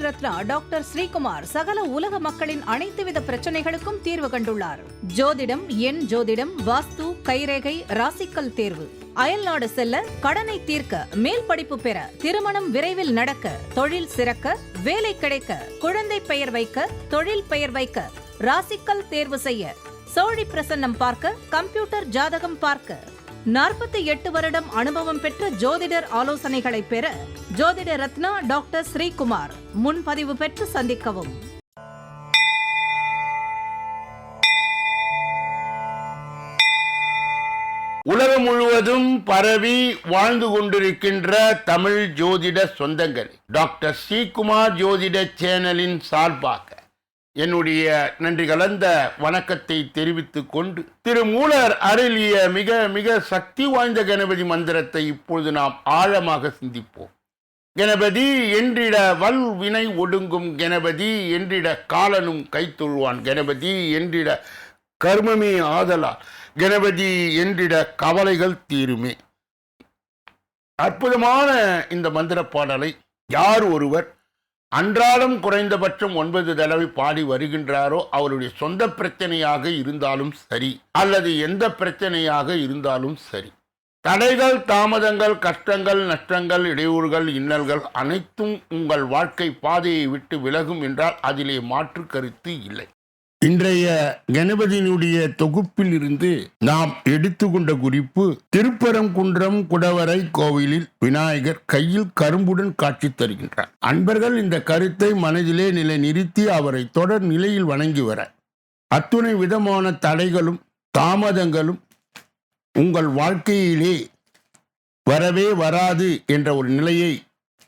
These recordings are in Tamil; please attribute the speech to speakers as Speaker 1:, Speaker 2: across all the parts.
Speaker 1: ரத்னா டாக்டர் ஸ்ரீகுமார் சகல உலக மக்களின் அனைத்து வித பிரச்சனைகளுக்கும் தீர்வு கண்டுள்ளார். ஜோதிடம், எண் ஜோதிடம், வாஸ்து, கைரேகை, ராசிக்கல் தேர்வு, அயல்நாடு செல்ல, கடனை தீர்க்க, மேல் படிப்பு பெற, திருமணம் விரைவில் நடக்க, தொழில் சிறக்க, வேலை கிடைக்க, குழந்தை பெயர் வைக்க, தொழில் பெயர் வைக்க, ராசிக்கல் தேர்வு செய்ய, சோழி பிரசன்னம் பார்க்க, கம்ப்யூட்டர் ஜாதகம் பார்க்க, 48 வருடம் அனுபவம் பெற்ற ஜோதிடர் ஆலோசனைகளை பெற ஜோதிட ரத்னா டாக்டர் ஸ்ரீகுமார். முன்பதிவு பெற்று சந்திக்கவும்.
Speaker 2: உலகம் முழுவதும் பரவி வாழ்ந்து கொண்டிருக்கின்ற தமிழ் ஜோதிட சொந்தங்கள், டாக்டர் ஸ்ரீகுமார் ஜோதிட சேனலின் சார்பாக என்னுடைய நன்றி கலந்த வணக்கத்தை தெரிவித்துக் கொண்டு, திருமூலர் அருளிய மிக மிக சக்தி வாய்ந்த கணபதி மந்திரத்தை இப்பொழுது நாம் ஆழமாக சிந்திப்போம். கணபதி என்றிட வல் வினை ஒடுங்கும், கணபதி என்றிட காலனும் கைத்தொழுவான், கணபதி என்றிட கர்மமே ஆதலால், கணபதி என்றிட கவலைகள் தீருமே. அற்புதமான இந்த மந்திர பாடலை யார் ஒருவர் அன்றாடம் குறைந்தபட்சம் 9 தடவை பாடி வருகின்றாரோ, அவருடைய சொந்த பிரச்சனையாக இருந்தாலும் சரி, அல்லது எந்த பிரச்சனையாக இருந்தாலும் சரி, தடைகள், தாமதங்கள், கஷ்டங்கள், நஷ்டங்கள், இடையூறுகள், இன்னல்கள் அனைத்தும் உங்கள் வாழ்க்கை பாதையை விட்டு விலகும் என்றால் அதிலே மாற்று கருத்து இல்லை. இன்றைய கணபதியினுடைய தொகுப்பில் இருந்து நாம் எடுத்துக்கொண்ட குறிப்பு, திருப்பரங்குன்றம் குடவரை கோவிலில் விநாயகர் கையில் கரும்புடன் காட்சி தருகின்றார். அன்பர்கள் இந்த கருத்தை மனதிலே நிலைநிறுத்தி அவரை தொடர் நிலையில் வணங்கி வர, அத்துணை விதமான தடைகளும் தாமதங்களும் உங்கள் வாழ்க்கையிலே வரவே வராது என்ற ஒரு நிலையை,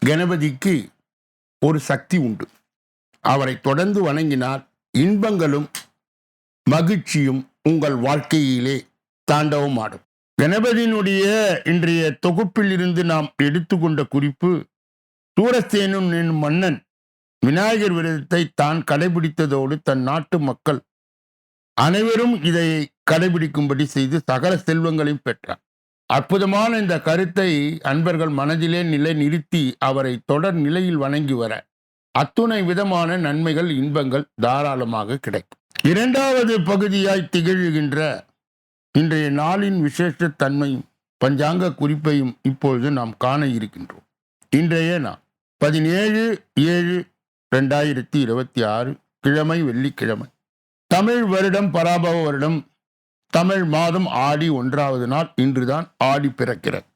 Speaker 2: கணபதிக்கு ஒரு சக்தி உண்டு. அவரை தொடர்ந்து வணங்கினால் இன்பங்களும் மகிழ்ச்சியும் உங்கள் வாழ்க்கையிலே தாண்டவமாடும். கணபதியினுடைய இன்றைய தொகுப்பில் இருந்து நாம் எடுத்துக்கொண்ட குறிப்பு, சூரசேனன் என்னும் மன்னன் விநாயகர் விரதத்தை தான் கடைபிடித்ததோடு தன் நாட்டு மக்கள் அனைவரும் இதை கடைபிடிக்கும்படி செய்து சகல செல்வங்களையும் பெற்றார். அற்புதமான இந்த கருத்தை அன்பர்கள் மனதிலே நிலை நிறுத்தி அவரை தொடர் நிலையில் வணங்கி வர அத்துணை விதமான நன்மைகள், இன்பங்கள் தாராளமாக கிடைக்கும். இரண்டாவது பகுதியாய் திகழ்கின்ற இன்றைய நாளின் விசேஷ தன்மையும் பஞ்சாங்க குறிப்பையும் இப்பொழுது நாம் காண இருக்கின்றோம். இன்றைய நாள் 17/7/2026 கிழமை, வெள்ளிக்கிழமை, தமிழ் வருடம் பராபவ வருடம், தமிழ் மாதம் ஆடி 1வது நாள். இன்றுதான் ஆடி பிறக்கிறது.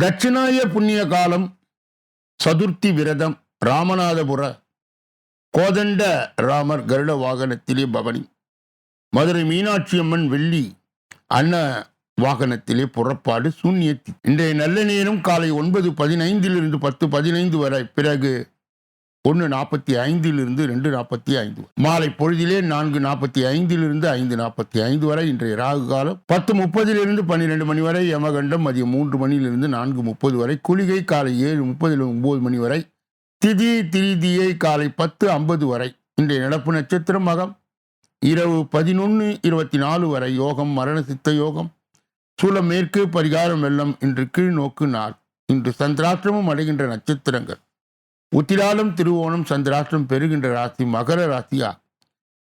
Speaker 2: தட்சிணாய புண்ணிய காலம், சதுர்த்தி விரதம், ராமநாதபுர கோதண்ட ராமர் கருட வாகனத்திலே பவனி, மதுரை மீனாட்சி அம்மன் வெள்ளி அன்ன வாகனத்திலே புறப்பாடு, சூன்யத்தி. இன்றைய நல்ல நேரம் காலை 9:15 10:15 வரை, பிறகு 1:45 2:45, மாலை பொழுதிலே 4:45 5:45 வரை. இன்றைய ராகு காலம் 10:30 12 மணி வரை, யமகண்டம் மதியம் 3 மணியிலிருந்து 4:30 வரை, குளிகை காலை 7:30 9 மணி வரை, திதி திரிதியை காலை 10:50 வரை. இன்றைய நடப்பு நட்சத்திரம் மகம், இரவு 11:24 வரை. யோகம் மரண சித்த யோகம், சூலம் மேற்கு, பரிகாரம் வெள்ளம். இன்று கீழ் நோக்கு நாள். இன்று சந்திராஷ்டிரமும் அடைகின்ற நட்சத்திரங்கள் உத்திராடம், திருவோணம். சந்திராஷ்டிரம் பெறுகின்ற ராசி மகர ராசியா.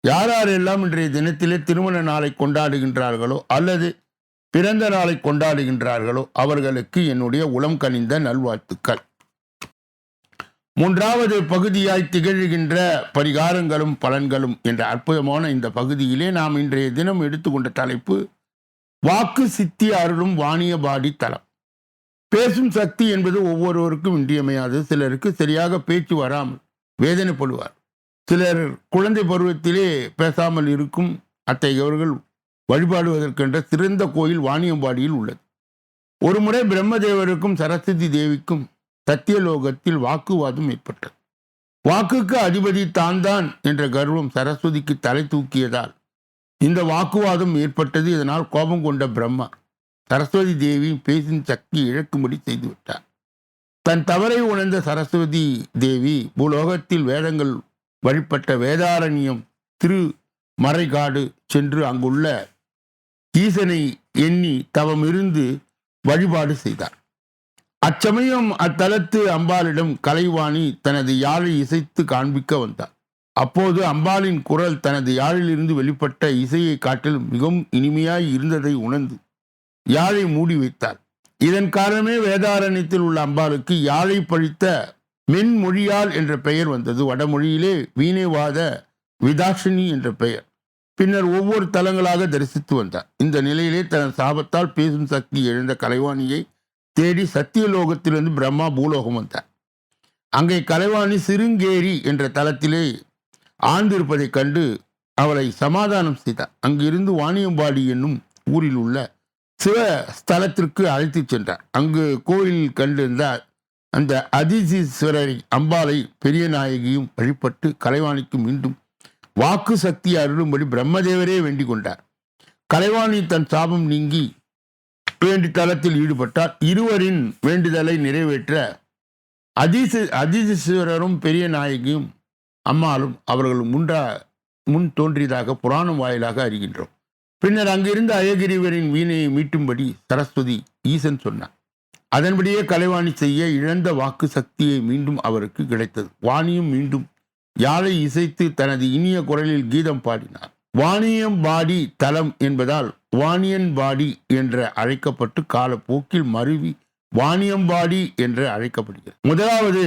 Speaker 2: யாரெல்லாம் இன்றைய தினத்திலே திருமண நாளை கொண்டாடுகின்றார்களோ அல்லது பிறந்த நாளை கொண்டாடுகின்றார்களோ அவர்களுக்கு என்னுடைய உளம் கனிந்த நல்வாழ்த்துக்கள். மூன்றாவது பகுதியாய் திகழ்கின்ற பரிகாரங்களும் பலன்களும் என்ற அற்புதமான இந்த பகுதியிலே நாம் இன்றைய தினம் எடுத்துக்கொண்ட தலைப்பு, வாக்கு சித்தி அருளும் வாணியபாடி தலம். பேசும் சக்தி என்பது ஒவ்வொருவருக்கும் இன்றியமையாது. சிலருக்கு சரியாக பேச்சு வராமல் வேதனைப்படுவார். சிலர் குழந்தை பருவத்திலே பேசாமல் இருக்கும். அத்தகையவர்கள் வழிபாடுவதற்கென்ற சிறந்த கோயில் வாணியம்பாடியில் உள்ளது. ஒரு முறை பிரம்மதேவருக்கும் சரஸ்வதி தேவிக்கும் சத்தியலோகத்தில் வாக்குவாதம் ஏற்பட்டது. வாக்குக்கு அதிபதி தான் என்ற கர்வம் சரஸ்வதிக்கு தலை தூக்கியதால் இந்த வாக்குவாதம் ஏற்பட்டது. இதனால் கோபம் கொண்ட பிரம்மா சரஸ்வதி தேவி பேசின் சக்தி இழக்கும்படி செய்துவிட்டார். தன் தவறை உணர்ந்த சரஸ்வதி தேவி பூலோகத்தில் வேதங்கள் வழிபட்ட வேதாரண்யம் திருமறைகாடு சென்று அங்குள்ள ஈசனை எண்ணி தவமிருந்து வழிபாடு செய்தார். அச்சமயம் அத்தலத்து அம்பாளிடம் கலைவாணி தனது யாழை இசைத்து காண்பிக்க வந்தார். அப்போது அம்பாளின் குரல் தனது யாழிலிருந்து வெளிப்பட்ட இசையை காட்டில் மிகவும் இனிமையாய் இருந்ததை உணர்ந்து யாழை மூடி வைத்தார். இதன் காரணமே வேதாரண்யத்தில் உள்ள அம்பாளுக்கு யாழை பழித்த மென்மொழியாள் என்ற பெயர் வந்தது. வடமொழியிலே வீணைவாத விதாஷினி என்ற பெயர். பின்னர் ஒவ்வொரு தலங்களாக தரிசித்து வந்தார். இந்த நிலையிலே தனது சாபத்தால் பேசும் சக்தி எழுந்த கலைவாணியை தேடி சத்தியலோகத்திலிருந்து பிரம்மா பூலோகம் வந்தார். அங்கே கலைவாணி சிருங்கேரி என்ற தலத்திலே ஆழ்ந்திருப்பதைக் கண்டு அவளை சமாதானம் செய்தார். அங்கிருந்து வாணியம்பாடி என்னும் ஊரில் உள்ள சிவ ஸ்தலத்திற்கு அழைத்துச் சென்றார். அங்கு கோயிலில் கண்டிருந்த அந்த அதிசீஸ்வரரை அம்பாளை பெரிய நாயகியும் வழிபட்டு கலைவாணிக்கு மீண்டும் வாக்கு சக்தி அருளும்படி பிரம்மதேவரே வேண்டிக் கொண்டார். கலைவாணி தன் சாபம் நீங்கி வேண்டி தலத்தில் ஈடுபட்டார். இருவரின் வேண்டுதலை நிறைவேற்ற அதிசீஸ்வரரும் பெரிய நாயகியும் அம்மாளும் அவர்கள் முன் தோன்றியதாக புராணம் வாயிலாக அறிகின்றோம். பின்னர் அங்கிருந்த அயகிரிவரின் வீணையை மீட்டும்படி சரஸ்வதி ஈசன் சொன்னார். அதன்படியே கலைவாணி செய்ய இழந்த வாக்கு சக்தியை மீண்டும் அவருக்கு கிடைத்தது. வாணியும் மீண்டும் யாழை இசைத்து தனது இனிய குரலில் கீதம் பாடினார். வாணியம்பாடி தலம் என்பதால் வாணியன்பாடி என்று அழைக்கப்பட்டு காலப்போக்கில் மருவி வாணியம்பாடி என்று அழைக்கப்படுகிறது. முதலாவது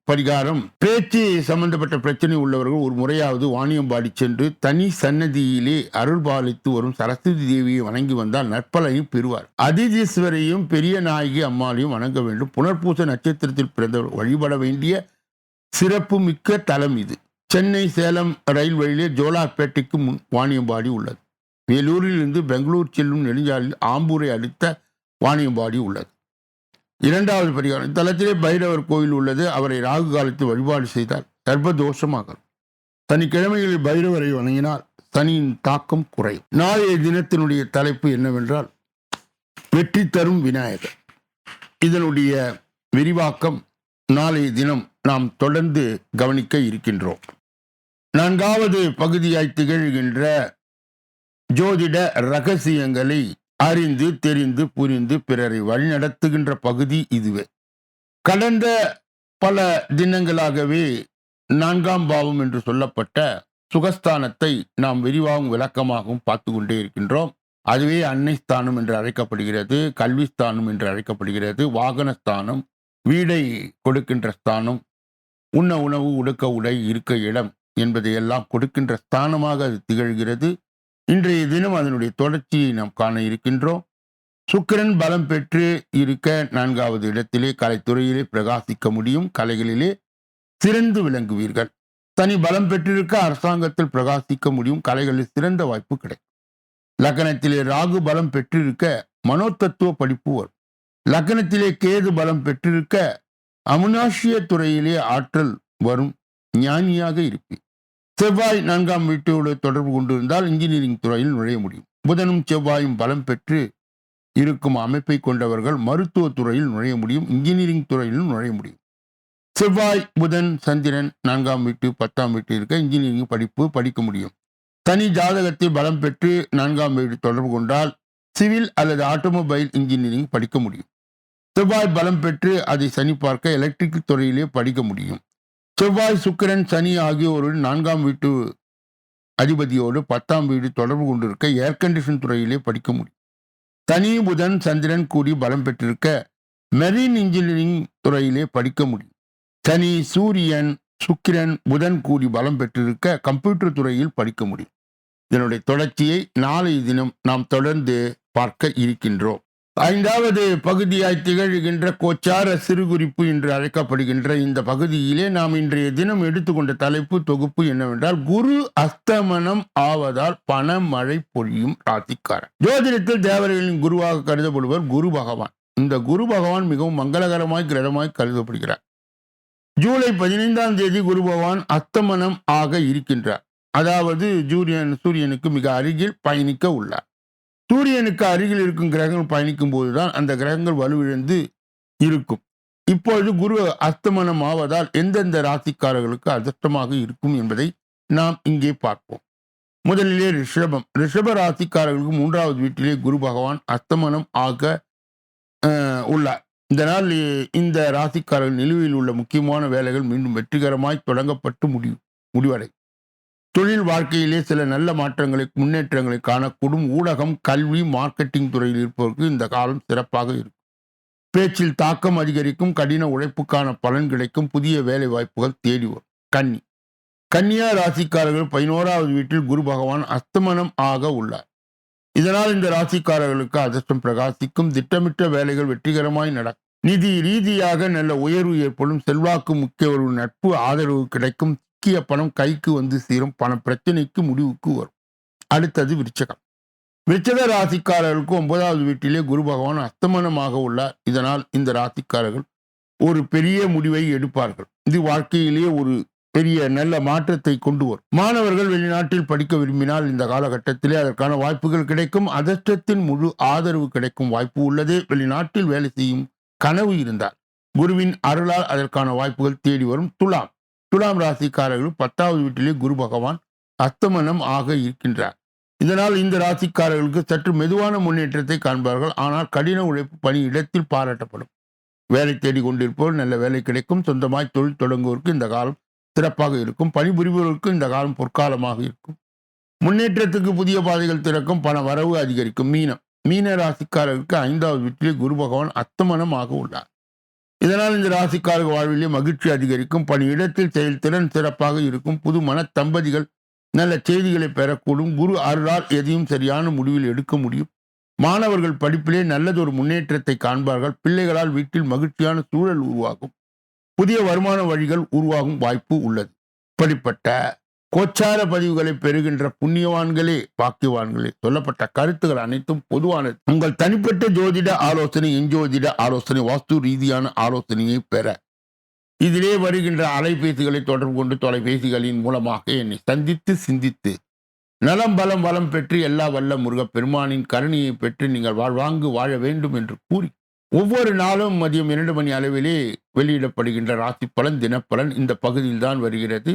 Speaker 2: பரிகாரம், பேச்சு சம்பந்தப்பட்ட பிரச்சனை உள்ளவர்கள் ஒரு முறையாவது வாணியம்பாடி சென்று தனி சன்னதியிலே அருள் பாலித்து வரும் சரஸ்வதி தேவியை வணங்கி வந்தால் நற்பலனையும் பெறுவார். அதிதீஸ்வரையும் பெரிய நாயகி அம்மாளையும் வணங்க வேண்டும். புனர்பூச நட்சத்திரத்தில் பிறந்தவர் வழிபட வேண்டிய சிறப்பு மிக்க தலம் இது. சென்னை சேலம் ரயில் வழியிலே ஜோலார்பேட்டைக்கு முன் வாணியம்பாடி உள்ளது. வேலூரில் இருந்து பெங்களூர் செல்லும் நெடுஞ்சாலையில் ஆம்பூரை அடுத்த வாணியம்பாடி உள்ளது. இரண்டாவது பரிகாரம், தலத்திலே பைரவர் கோயில் உள்ளது. அவரை ராகு காலத்தில் வழிபாடு செய்தால் சர்வதோஷமாகும். சனிக்கிழமைகளில் பைரவரை வணங்கினால் சனியின் தாக்கம் குறையும். நாளைய தினத்தினுடைய தலைப்பு என்னவென்றால் வெற்றி தரும் விநாயகர். இதனுடைய விரிவாக்கம் நாளைய தினம் நாம் தொடர்ந்து கவனிக்க இருக்கின்றோம். நான்காவது பகுதியாய் திகழ்கின்ற ஜோதிட ரகசியங்களை அறிந்து தெரிந்து புரிந்து பிறரை வழிநடத்துகின்ற பகுதி இதுவே. கடந்த பல தினங்களாகவே 4ஆம் பாவம் என்று சொல்லப்பட்ட சுகஸ்தானத்தை நாம் விரிவாகவும் விளக்கமாகவும் பார்த்து கொண்டே இருக்கின்றோம். அதுவே அன்னை ஸ்தானம் என்று அழைக்கப்படுகிறது, கல்வி ஸ்தானம் என்று அழைக்கப்படுகிறது, வாகனஸ்தானம், வீடை கொடுக்கின்ற ஸ்தானம், உண்ண உணவு, உடுக்க உடை, இருக்க இடம் என்பதையெல்லாம் கொடுக்கின்ற ஸ்தானமாக அது திகழ்கிறது. இன்றைய தினம் அதனுடைய தொடர்ச்சியை நாம் காண இருக்கின்றோம். சுக்கிரன் பலம் பெற்று இருக்க 4வது இடத்திலே கலைத்துறையிலே பிரகாசிக்க முடியும். கலைகளிலே சிறந்து விளங்குவீர்கள். தனி பலம் பெற்றிருக்க அரசாங்கத்தில் பிரகாசிக்க முடியும். கலைகளில் சிறந்த வாய்ப்பு கிடைக்கும். லக்னத்திலே ராகு பலம் பெற்றிருக்க மனோதத்துவ படிப்பு வரும். லக்னத்திலே கேது பலம் பெற்றிருக்க அமுனாஷிய துறையிலே ஆற்றல் வரும். ஞானியாக இருப்பீர். செவ்வாய் 4ஆம் வீட்டோடு தொடர்பு கொண்டிருந்தால் இன்ஜினியரிங் துறையில் நுழைய முடியும். புதனும் செவ்வாயும் பலம் பெற்று இருக்கும் அமைப்பை கொண்டவர்கள் மருத்துவ துறையில் நுழைய முடியும். இன்ஜினியரிங் துறையிலும் நுழைய முடியும். செவ்வாய், புதன், சந்திரன் 4ஆம் வீட்டு 10ஆம் வீட்டு இருக்க இன்ஜினியரிங் படிப்பு படிக்க முடியும். தனி ஜாதகத்தில் பலம் பெற்று 4ஆம் வீடு தொடர்பு கொண்டால் சிவில் அல்லது ஆட்டோமொபைல் இன்ஜினியரிங் படிக்க முடியும். செவ்வாய் பலம் பெற்று அதை சனி பார்க்க எலக்ட்ரிக்கல் துறையிலே படிக்க முடியும். செவ்வாய், சுக்கிரன், சனி ஆகியோருடன் 4ஆம் வீட்டு அதிபதியோடு 10ஆம் வீடு தொடர்பு கொண்டிருக்க ஏர் கண்டிஷன் துறையிலே படிக்க முடியும். தனி புதன், சந்திரன் கூடி பலம் பெற்றிருக்க மெரீன் இன்ஜினியரிங் துறையிலே படிக்க முடியும். சனி, சூரியன், சுக்கிரன், புதன் கூடி பலம் பெற்றிருக்க கம்ப்யூட்டர் துறையில் படிக்க முடியும். இதனுடைய தொடர்ச்சியை நாளைய தினம் நாம் தொடர்ந்து பார்க்க இருக்கின்றோம். 5வது பகுதியாய் திகழ்கின்ற கோச்சார சிறுகுறிப்பு என்று அழைக்கப்படுகின்ற இந்த பகுதியிலே நாம் இன்றைய தினம் எடுத்துக்கொண்ட தலைப்பு தொகுப்பு என்னவென்றால் குரு அஸ்தமனம் ஆவதால் பண மழை பொழியும் ராசிக்காரன். ஜோதிடத்தில் தேவர்களின் குருவாக கருதப்படுவர் குரு பகவான். இந்த குரு பகவான் மிகவும் மங்களகரமாய் கிரகமாய் கருதப்படுகிறார். ஜூலை 15ஆம் தேதி குரு பகவான் அஸ்தமனம் ஆக இருக்கின்றார். அதாவது சூரியனுக்கு மிக அருகில் பயணிக்க உள்ளார். சூரியனுக்கு அருகில் இருக்கும் கிரகங்கள் பயணிக்கும் போதுதான் அந்த கிரகங்கள் வலுவிழந்து இருக்கும். இப்பொழுது குரு அஸ்தமனம் ஆவதால் எந்தெந்த ராசிக்காரர்களுக்கு அதிர்ஷ்டமாக இருக்கும் என்பதை நாம் இங்கே பார்ப்போம். முதலிலே ரிஷப ராசிக்காரர்களுக்கு 3வது வீட்டிலே குரு பகவான் அஸ்தமனம் ஆக உள்ளார். இந்த நாள் இந்த ராசிக்காரர்கள் நிலுவையில் உள்ள முக்கியமான வேலைகள் மீண்டும் வெற்றிகரமாய் தொடங்கப்பட்டு முடிவடை. தொழில் வாழ்க்கையிலே சில நல்ல மாற்றங்களை முன்னேற்றங்களை காணக்கூடும். ஊடகம், கல்வி, மார்க்கெட்டிங் துறையில் இருப்பவருக்கு இந்த காலம் சிறப்பாக இருக்கும். பேச்சில் தாக்கம் அதிகரிக்கும். கடின உழைப்புக்கான பலன் கிடைக்கும். புதிய வேலை வாய்ப்புகள் தேடி வரும். கன்னியா ராசிக்காரர்கள் 11வது வீட்டில் குரு பகவான் அஸ்தமனம் ஆக உள்ளார். இதனால் இந்த ராசிக்காரர்களுக்கு அதிர்ஷ்டம் பிரகாசிக்கும். திட்டமிட்ட வேலைகள் வெற்றிகரமாய் நடக்கும். நிதி ரீதியாக நல்ல உயர்வு ஏற்படும். செல்வாக்கு முக்கியவர்கள் நட்பு ஆதரவு கிடைக்கும். சிக்கிய பணம் கைக்கு வந்து சேரும். பண பிரச்சனைக்கு முடிவுக்கு வரும். அடுத்தது விருச்சகம். விருச்சக ராசிக்காரர்களுக்கு 9வது வீட்டிலே குரு பகவான் அஸ்தமனமாக உள்ளார். இதனால் இந்த ராசிக்காரர்கள் ஒரு பெரிய முடிவை எடுப்பார்கள். இது வாழ்க்கையிலேயே ஒரு பெரிய நல்ல மாற்றத்தை கொண்டு வரும். மாணவர்கள் வெளிநாட்டில் படிக்க விரும்பினால் இந்த காலகட்டத்திலே அதற்கான வாய்ப்புகள் கிடைக்கும். அதிர்ஷ்டத்தின் முழு ஆதரவு கிடைக்கும் வாய்ப்பு உள்ளது. வெளிநாட்டில் வேலை செய்யும் கனவு இருந்தால் குருவின் அருளால் அதற்கான வாய்ப்புகள் தேடி வரும். துலாம் ராசிக்காரர்கள் 10வது வீட்டிலே குரு பகவான் அஸ்தமனம் ஆக இருக்கின்றார். இதனால் இந்த ராசிக்காரர்களுக்கு சற்று மெதுவான முன்னேற்றத்தை காண்பார்கள். ஆனால் கடின உழைப்பு பணி இடத்தில் பாராட்டப்படும். வேலை தேடி கொண்டிருப்போர் நல்ல வேலை கிடைக்கும். சொந்தமாய் தொழில் தொடங்குவோருக்கு இந்த காலம் சிறப்பாக இருக்கும். பணிபுரிபவர்களுக்கு இந்த காலம் பொற்காலமாக இருக்கும். முன்னேற்றத்துக்கு புதிய பாதைகள் திறக்கும். பண வரவு அதிகரிக்கும். மீன ராசிக்காரர்களுக்கு 5வது வீட்டிலே குரு பகவான் அஸ்தமனம் ஆக உள்ளார். இதனால் இந்த ராசிக்காரர்கள் வாழ்விலே மகிழ்ச்சி அதிகரிக்கும். பணியிடத்தில் செயல்திறன் சிறப்பாக இருக்கும். புது மன தம்பதிகள் நல்ல செய்திகளை பெறக்கூடும். குரு அருளால் எதையும் சரியான முடிவில் எடுக்க முடியும். மாணவர்கள் படிப்பிலே நல்லதொரு முன்னேற்றத்தை காண்பார்கள். பிள்ளைகளால் வீட்டில் மகிழ்ச்சியான சூழல் உருவாகும். புதிய வருமான வழிகள் உருவாகும் வாய்ப்பு உள்ளது. இப்படிப்பட்ட கோச்சார பதிவுகளை பெறுகின்ற புண்ணியவான்களே, பாக்கியவான்களே, சொல்லப்பட்ட கருத்துக்கள் அனைத்தும் பொதுவானது. உங்கள் தனிப்பட்ட ஜோதிட ஆலோசனை, எஞ்சோதிட ஆலோசனை, வாஸ்து ரீதியான ஆலோசனையை பெற இதிலே வருகின்ற அலைபேசிகளை தொடர்பு கொண்டு தொலைபேசிகளின் மூலமாக என்னை சந்தித்து சிந்தித்து நலம் பலம் வளம் பெற்று எல்லா வல்ல முருகப் பெருமானின் கருணையை பெற்று நீங்கள் வாழ்வாங்கு வாழ வேண்டும் என்று கூறி ஒவ்வொரு நாளும் மதியம் 2 மணி அளவிலே வெளியிடப்படுகின்ற ராசி பலன், தினப்பலன் இந்த பகுதியில் தான் வருகிறது.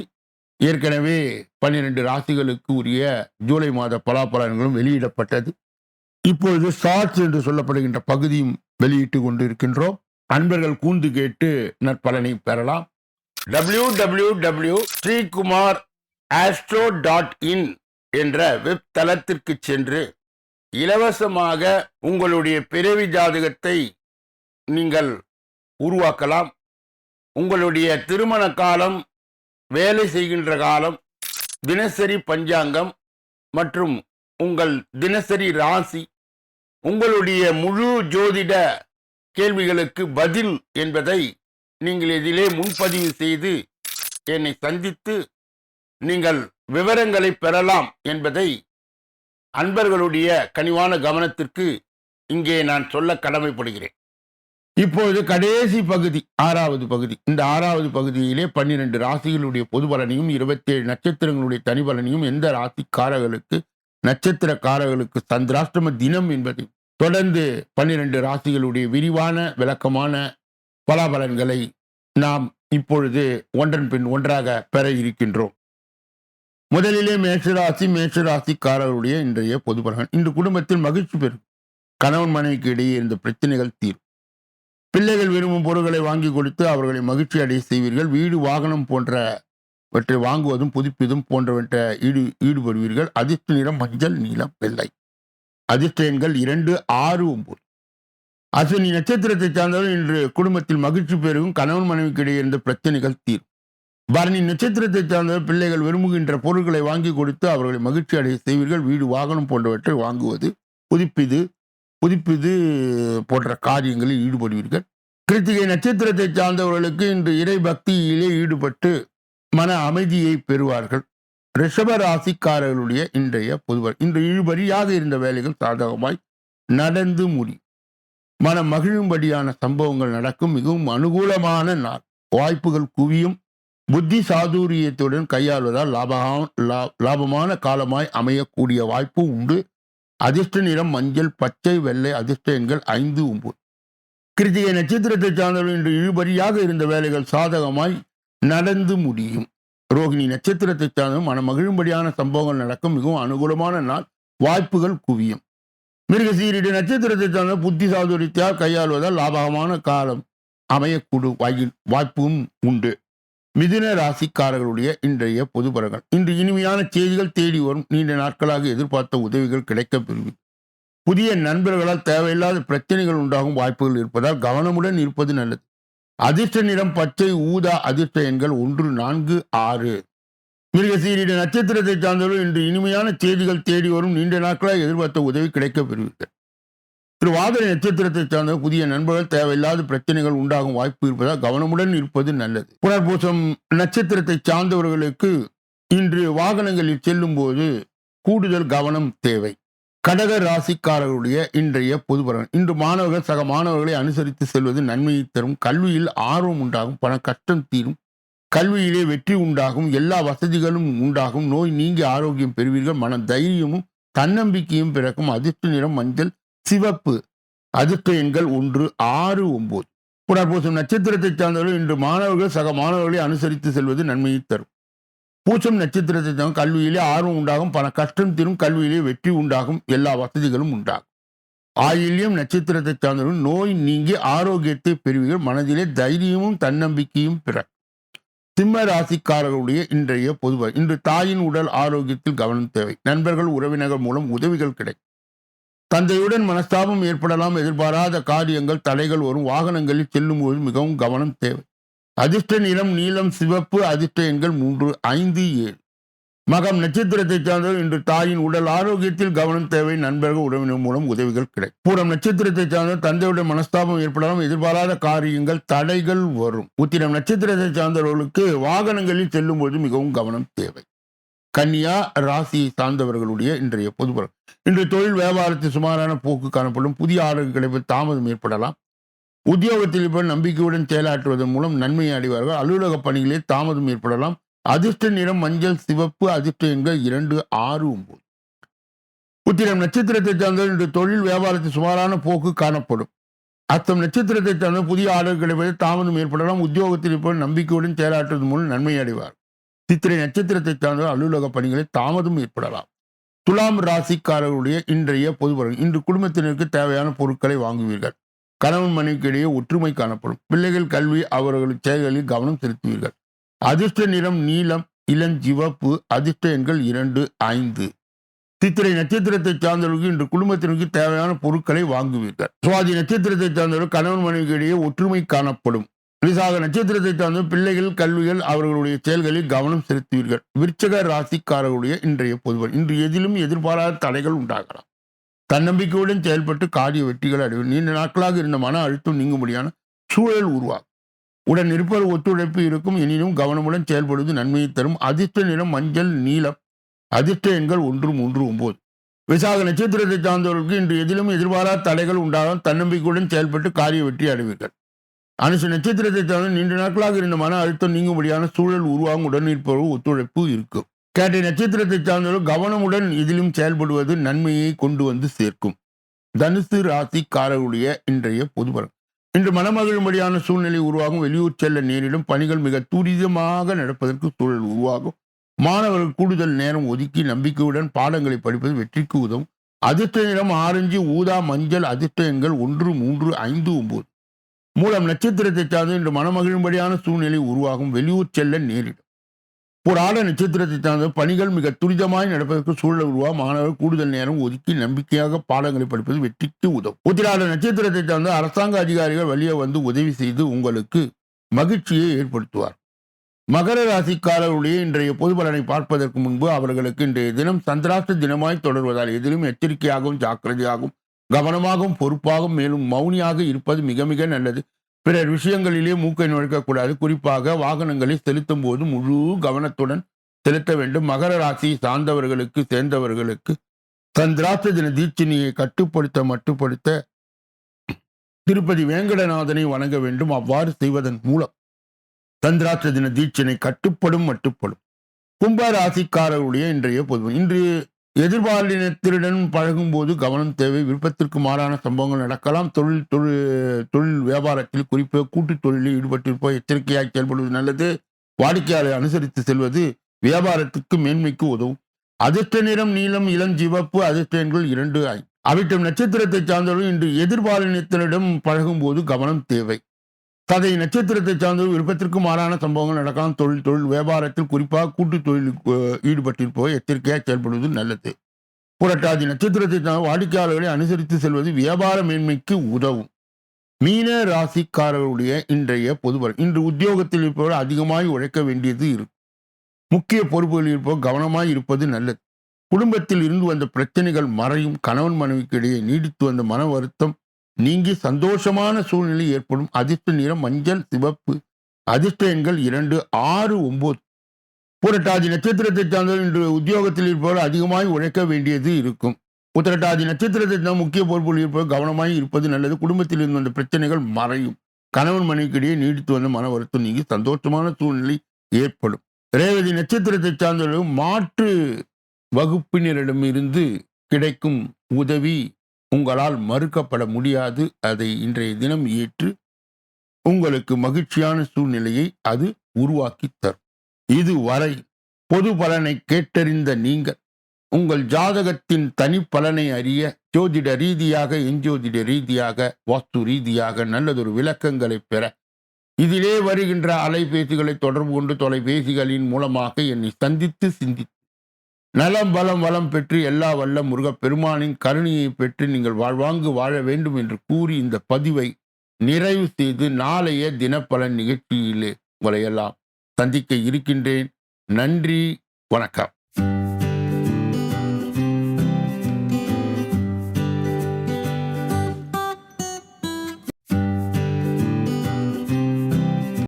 Speaker 2: ஏற்கனவே 12 ராசிகளுக்கு உரிய ஜூலை மாத பலாபலன்களும் வெளியிடப்பட்டது. இப்பொழுது ஷார்ட்ஸ் என்று சொல்லப்படுகின்ற பகுதியும் வெளியிட்டு கொண்டிருக்கின்றோம். அன்பர்கள் கூர்ந்து கேட்டு நற்பலனை பெறலாம். www.sreekumar.astro.in என்ற வெப் தளத்திற்கு சென்று இலவசமாக உங்களுடைய பிறவி ஜாதகத்தை நீங்கள் உருவாக்கலாம். உங்களுடைய திருமண காலம், வேலை செய்கின்ற காலம், தினசரி பஞ்சாங்கம் மற்றும் உங்கள் தினசரி ராசி, உங்களுடைய முழு ஜோதிட கேள்விகளுக்கு பதில் என்பதை நீங்கள் இதிலே முன்பதிவு செய்து என்னை சந்தித்து நீங்கள் விவரங்களை பெறலாம் என்பதை அன்பர்களுடைய கனிவான கவனத்திற்கு இங்கே நான் சொல்ல கடமைப்படுகிறேன். இப்பொழுது கடைசி பகுதி 6வது பகுதி. இந்த 6வது பகுதியிலே 12 ராசிகளுடைய பொது பலனையும் 27 நட்சத்திரங்களுடைய தனி பலனையும் எந்த ராசிக்காரர்களுக்கு நட்சத்திரக்காரர்களுக்கு சந்திராஷ்டம தினம் என்பதை தொடர்ந்து 12 ராசிகளுடைய விரிவான விளக்கமான பலாபலன்களை நாம் இப்பொழுது ஒன்றன் பின் ஒன்றாக பெற இருக்கின்றோம். முதலிலே மேஷராசிக்காரர்களுடைய இன்றைய பொது பலன். இன்று குடும்பத்தில் மகிழ்ச்சி பெறும். கணவன் மனைவிக்கு இடையே இருந்த பிரச்சனைகள் தீரும். பிள்ளைகள் விரும்பும் பொருட்களை வாங்கி கொடுத்து அவர்களை மகிழ்ச்சி அடைய செய்வீர்கள். வீடு, வாகனம் போன்றவற்றை வாங்குவதும் புதுப்பிதும் போன்றவற்றை ஈடுபடுவீர்கள். அதிர்ஷ்ட நிறம் மஞ்சள், நீலம், வெள்ளை. அதிர்ஷ்ட எண்கள் 2, 6, 9. அஸ்வினி நட்சத்திரத்தை சார்ந்தவர்கள் இன்று குடும்பத்தில் மகிழ்ச்சி பெருகும். கணவன் மனைவிக்கு இடையே இருந்த பிரச்சனைகள் தீரும். பரணி நட்சத்திரத்தை சார்ந்தவர் பிள்ளைகள் விரும்புகின்ற பொருட்களை வாங்கி கொடுத்து அவர்களை மகிழ்ச்சி அடைய செய்வீர்கள். வீடு, வாகனம் போன்றவற்றை வாங்குவது, புதுப்பிது போன்ற காரியங்களில் ஈடுபடுவீர்கள். கிருத்திகை நட்சத்திரத்தை சார்ந்தவர்களுக்கு இன்று இறை பக்தியிலே ஈடுபட்டு மன அமைதியை பெறுவார்கள். ரிஷப ராசிக்காரர்களுடைய இன்றைய பொதுவர். இன்று இழுபறியாக இருந்த வேலைகள் சாதகமாய் நடந்து முடியும். மனம் மகிழும்படியான சம்பவங்கள் நடக்கும். மிகவும் அனுகூலமான நாள். வாய்ப்புகள் குவியும். புத்தி சாதுரியத்துடன் கையாள்வதால் லாபமான காலமாய் அமையக்கூடிய வாய்ப்பு உண்டு. அதிர்ஷ்ட நிறம் மஞ்சள், பச்சை, வெள்ளை. அதிர்ஷ்ட எண்கள் 5, 9. கிருத்திகை நட்சத்திரத்தை சார்ந்தவர்கள் இன்று இழுபறியாக இருந்த வேலைகள் சாதகமாய் நடந்து முடியும். ரோகிணி நட்சத்திரத்தை சார்ந்த மனம் மகிழும்படியான சம்பவங்கள் நடக்கும். மிகவும் அனுகூலமான நாள். வாய்ப்புகள் குவியும். மிருகசீரிட நட்சத்திரத்தை சார்ந்த புத்தி சாதுரியத்தால் கையாளுவதால் லாபகமான காலம் அமையக்கூடும் வாய்ப்பும் உண்டு. மிதுன ராசிக்காரர்களுடைய இன்றைய பொது பலன்கள். இன்று இனிமையான செய்திகள் தேடி வரும். நீண்ட நாட்களாக எதிர்பார்த்த உதவிகள் கிடைக்கப் பெறுவீர்கள். புதிய நண்பர்களால் தேவையில்லாத பிரச்சனைகள் உண்டாகும் வாய்ப்புகள் இருப்பதால் கவனமுடன் இருப்பது நல்லது. அதிர்ஷ்ட நிறம் பச்சை, ஊதா. அதிர்ஷ்ட எண்கள் 1, 4, 6. மிருகசீரிட நட்சத்திரத்தை சார்ந்தவர்கள் இன்று இனிமையான செய்திகள் தேடி வரும். நீண்ட நாட்களாக எதிர்பார்த்த உதவி கிடைக்கப் பெறுவீர்கள். திருவாதிரை நட்சத்திரத்தை சார்ந்த புதிய நண்பர்கள் தேவையில்லாத பிரச்சனைகள் உண்டாகும் வாய்ப்பு இருப்பதால் கவனமுடன் இருப்பது நல்லது. புனர்பூசம் நட்சத்திரத்தை சார்ந்தவர்களுக்கு இன்று வாகனங்களில் செல்லும் போது கூடுதல் கவனம் தேவை. கடக ராசிக்காரர்களுடைய இன்றைய பொது பலன். இன்று மாணவர்கள் சக மாணவர்களை அனுசரித்து செல்வது நன்மையை தரும். கல்வியில் ஆர்வம் உண்டாகும். பண கஷ்டம் தீரும். கல்வியிலே வெற்றி உண்டாகும். எல்லா வசதிகளும் உண்டாகும். நோய் நீங்கி ஆரோக்கியம் பெறுவீர்கள். மன தைரியமும் தன்னம்பிக்கையும் பிறக்கும். அதிர்ஷ்ட நிறம் மஞ்சள், சிவப்பு. அதிர்ஷ்ட எண்கள் 1, 6, 9. புனர்பூசம் நட்சத்திரத்தை சார்ந்தவர்கள் இன்று மாணவர்கள் சக மாணவர்களை அனுசரித்து செல்வது நன்மையை தரும். பூசம் நட்சத்திரத்தை சார்ந்த கல்வியிலே ஆர்வம் உண்டாகும். பண கஷ்டம் தீரும். கல்வியிலே வெற்றி உண்டாகும். எல்லா வசதிகளும் உண்டாகும். ஆயில்யம் நட்சத்திரத்தை சார்ந்தவர்கள் நோய் நீங்கி ஆரோக்கியத்தை பெறுவீர்கள். மனதிலே தைரியமும் தன்னம்பிக்கையும் பிறக்கும். சிம்ம ராசிக்காரர்களுடைய இன்றைய பொதுவாக இன்று தாயின் உடல் ஆரோக்கியத்தில் கவனம் தேவை. நண்பர்கள் உறவினர்கள் மூலம் உதவிகள் கிடைக்கும். தந்தையுடன் மனஸ்தாபம் ஏற்படலாம். எதிர்பாராத காரியங்கள் தடைகள் வரும். வாகனங்களில் செல்லும் போது மிகவும் கவனம் தேவை. அதிர்ஷ்ட நிறம் நீலம், சிவப்பு. அதிர்ஷ்ட எண்கள் 3, 5, 7. மகம் நட்சத்திரத்தை சார்ந்தவர் இன்று தாயின் உடல் ஆரோக்கியத்தில் கவனம் தேவை. நண்பர்கள் உறவினர் மூலம் உதவிகள் கிடைக்கும். பூரம் நட்சத்திரத்தை சார்ந்தவர் தந்தையுடன் மனஸ்தாபம் ஏற்படலாம். எதிர்பாராத காரியங்கள் தடைகள் வரும். உத்திரம் நட்சத்திரத்தை சார்ந்தவர்களுக்கு வாகனங்களில் செல்லும் போது மிகவும் கவனம் தேவை. கன்னியா ராசியை சார்ந்தவர்களுடைய இன்றைய பொது பலன். இன்று தொழில் வியாபாரத்தில் சுமாரான போக்கு காணப்படும். புதிய ஆர்டர்கள் கிடைப்பது தாமதம் ஏற்படலாம். உத்தியோகத்தில் இப்போ நம்பிக்கையுடன் செயலாற்றுவதன் மூலம் நன்மையை அடைவார்கள். அலுவலக பணிகளில் தாமதம் ஏற்படலாம். அதிர்ஷ்ட நிறம் மஞ்சள், சிவப்பு. அதிர்ஷ்ட எண்கள் 2, 6, 9. உத்திரம் நட்சத்திரத்தை சார்ந்த இன்று தொழில் வியாபாரத்தில் சுமாரான போக்கு காணப்படும். அஸ்தம் நட்சத்திரத்தை சார்ந்த புதிய ஆர்டர்கள் கிடைப்பது தாமதம் ஏற்படலாம். உத்தியோகத்தில் இப்போ நம்பிக்கையுடன் செயலாற்றுவதன் மூலம் நன்மை அடைவார். சித்திரை நட்சத்திரத்தை சார்ந்த அலுவலக பணிகளில் தாமதம் ஏற்படலாம். துலாம் ராசிக்காரர்களுடைய இன்றைய பொது பலன். இன்று குடும்பத்தினருக்கு தேவையான பொருட்களை வாங்குவீர்கள். கணவன் மனைவிக்கு இடையே ஒற்றுமை காணப்படும். பிள்ளைகள் கல்வி அவர்கள் செயல்களில் கவனம் செலுத்துவீர்கள். அதிர்ஷ்ட நிறம் நீலம், இளஞ்சிவப்பு. அதிர்ஷ்ட எண்கள் 2, 5. சித்திரை நட்சத்திரத்தை சார்ந்தவர்களுக்கு இன்று குடும்பத்தினருக்கு தேவையான பொருட்களை வாங்குவீர்கள். சுவாதி நட்சத்திரத்தை சார்ந்தவர்கள் கணவன் மனைவிக்கு இடையே ஒற்றுமை காணப்படும். விசாக நட்சத்திரத்தை சார்ந்த பிள்ளைகள் கல்விகள் அவர்களுடைய செயல்களில் கவனம் செலுத்துவீர்கள். விருச்சக ராசிக்காரர்களுடைய இன்றைய பொதுவன். இன்று எதிலும் எதிர்பாராத தடைகள் உண்டாகலாம். தன்னம்பிக்கையுடன் செயல்பட்டு காரிய வெற்றிகள் அடைவது. நீண்ட நாட்களாக இருந்த மன அழுத்தம் நீங்கும்படியான சூழல் உருவாகும். உடன் இருப்பது ஒத்துழைப்பு இருக்கும். எனினும் கவனமுடன் செயல்படுவது நன்மையை தரும். அதிர்ஷ்ட நிறம் மஞ்சள், நீலம். அதிர்ஷ்ட எண்கள் 1, 3, 9. விசாக நட்சத்திரத்தை சார்ந்தவர்களுக்கு இன்று எதிலும் எதிர்பாராத தடைகள் உண்டாகும். தன்னம்பிக்கையுடன் செயல்பட்டு காரிய வெற்றி அடைவீர்கள். அனுச நட்சத்திரத்தை சார்ந்த நீண்ட நாட்களாக இருந்த மன அழுத்தம் நீங்கும்படியான சூழல் உருவாகும். உடன் இருப்பவர்கள் ஒத்துழைப்பு இருக்கும். கேட்டை நட்சத்திரத்தை சார்ந்தவர்கள் கவனமுடன் இதிலும் செயல்படுவது நன்மையை கொண்டு வந்து சேர்க்கும். தனுசு ராசிக்காரர்களுடைய இன்றைய பொது பலன். இன்று மனமகிழும்படியான சூழ்நிலை உருவாகும். வெளியூர் செல்ல நேரிடும். பணிகள் மிக துரிதமாக நடப்பதற்கு சூழல் உருவாகும். மாணவர்கள் கூடுதல் நேரம் ஒதுக்கி நம்பிக்கையுடன் பாடங்களை படிப்பது வெற்றிக்கு உதவும். அதிர்ஷ்ட நிறம் ஆரஞ்சு, ஊதா, மஞ்சள். அதிர்ஷ்ட எண்கள் 1, 3, 5, 9. மூலம் நட்சத்திரத்தை சார்ந்து இன்று மனமகிழும்படியான சூழ்நிலை உருவாகும். வெளியூர் செல்ல நேரிடும். ஒரு ஆட நட்சத்திரத்தை சார்ந்த பணிகள் மிக துரிதமாய் நடப்பதற்கு சூழல் உருவாகும். மாணவர்கள் கூடுதல் நேரம் ஒதுக்கி நம்பிக்கையாக பாடங்களை படிப்பது வெற்றிக்கு உதவும். உத்திராட நட்சத்திரத்தை சார்ந்த அரசாங்க அதிகாரிகள் வெளியே வந்து உதவி செய்து உங்களுக்கு மகிழ்ச்சியை ஏற்படுத்துவார். மகர ராசிக்காரர்களுடைய இன்றைய பொது பலனை பார்ப்பதற்கு முன்பு அவர்களுக்கு இன்றைய தினம் சந்திராஷ்ட தினமாய் தொடர்வதால் எதிலும் எச்சரிக்கையாகவும் ஜாக்கிரதையாகவும் கவனமாகவும் பொறுப்பாகவும் மேலும் மௌனியாக இருப்பது மிக மிக நல்லது. பிறர் விஷயங்களிலே மூக்கை நுழைக்கக்கூடாது. குறிப்பாக வாகனங்களை செலுத்தும் போது முழு கவனத்துடன் செலுத்த வேண்டும். மகர ராசியை சேர்ந்தவர்களுக்கு சந்திராஷ்ட தின தீட்சணியை மட்டுப்படுத்த திருப்பதி வேங்கடநாதனை வணங்க வேண்டும். அவ்வாறு செய்வதன் மூலம் சந்திராஷ்ட தின தீட்சணை மட்டுப்படும். கும்ப ராசிக்காரர்களுடைய இன்றைய பொது. இன்று எதிர்பாலினத்தினுடன் பழகும் போது கவனம் தேவை. விருப்பத்திற்கு மாறான சம்பவங்கள் நடக்கலாம். தொழில் வியாபாரத்தில் குறிப்பாக கூட்டு தொழிலில் ஈடுபட்டிருப்போம். எச்சரிக்கையாக செயல்படுவது நல்லது. வாடிக்கையாளரை அனுசரித்து செல்வது வியாபாரத்துக்கு மேன்மைக்கு உதவும். அதிர்ஷ்ட நிறம் நீலம், இளஞ்சிவப்பு. அதிர்ஷ்ட எண்கள் 2, 5. அவிட்டம் நட்சத்திரத்தை சார்ந்தவர்கள் இன்று எதிர்பாலினத்தினரிடம் பழகும் போது கவனம் தேவை. சதை நட்சத்திரத்தை சார்ந்தவர்கள் விருப்பத்திற்கு மாறான சம்பவங்கள் நடக்கலாம். தொழில் வியாபாரத்தில் குறிப்பாக கூட்டு தொழிலுக்கு ஈடுபட்டிருப்போர் எச்சரிக்கையாக செயல்படுவது நல்லது. புரட்டாதி நட்சத்திரத்தை சார்ந்த வாடிக்கையாளர்களை அனுசரித்து செல்வது வியாபார மேன்மைக்கு உதவும். மீன ராசிக்காரர்களுடைய இன்றைய பொதுவல். இன்று உத்தியோகத்தில் இருப்பவர் அதிகமாய் உழைக்க வேண்டியது இருக்கும். முக்கிய பொறுப்புகளில் இருப்பவர் கவனமாய் இருப்பது நல்லது. குடும்பத்தில் இருந்து வந்த பிரச்சனைகள் மறையும். கணவன் மனைவிக்கு இடையே நீடித்து வந்த மன வருத்தம் நீங்கி சந்தோஷமான சூழ்நிலை ஏற்படும். அதிர்ஷ்ட நிறம் மஞ்சள், சிவப்பு. அதிர்ஷ்ட எண்கள் 2, 6, 9. புரட்டாதி நட்சத்திரத்தை சார்ந்தவர் இன்று உத்தியோகத்தில் இருப்பவர் அதிகமாய் உழைக்க வேண்டியது இருக்கும். உத்திரட்டாதி நட்சத்திரத்தை தான் முக்கிய பொறுப்புகள் இருப்பவர் கவனமாய் இருப்பது நல்லது. குடும்பத்தில் இருந்து வந்த பிரச்சனைகள் மறையும். கணவன் மனைவிக்கு இடையே நீடித்து வந்த மன வருத்தம் நீங்கி சந்தோஷமான சூழ்நிலை ஏற்படும். ரேவதி நட்சத்திரத்தை சார்ந்தவர்கள் மாற்று வகுப்பினரிடமிருந்து கிடைக்கும் உதவி உங்களால் மறுக்கப்பட முடியாது. அதை இன்றைய தினம் ஏற்று உங்களுக்கு மகிழ்ச்சியான சூழ்நிலையை அது உருவாக்கி தரும். இதுவரை பொது பலனை கேட்டறிந்த நீங்கள் உங்கள் ஜாதகத்தின் தனி பலனை அறிய ஜோதிட ரீதியாக, எஞ்சோதிட ரீதியாக, வாஸ்து ரீதியாக நல்லதொரு விளக்கங்களை பெற இதிலே வருகின்ற அலைபேசிகளை தொடர்பு கொண்டு தொலைபேசிகளின் மூலமாக என்னை சந்தித்து சிந்தித்து நலம் பலம் வளம் பெற்று எல்லா வல்ல முருகப் பெருமானின் கருணையை பெற்று நீங்கள் வாழ்வாங்கு வாழ வேண்டும் என்று கூறி இந்த பதிவை நிறைவு செய்து நாளைய தினப்பலன் நிகழ்ச்சியிலே உங்களை எல்லாம் சந்திக்க இருக்கின்றேன். நன்றி, வணக்கம்.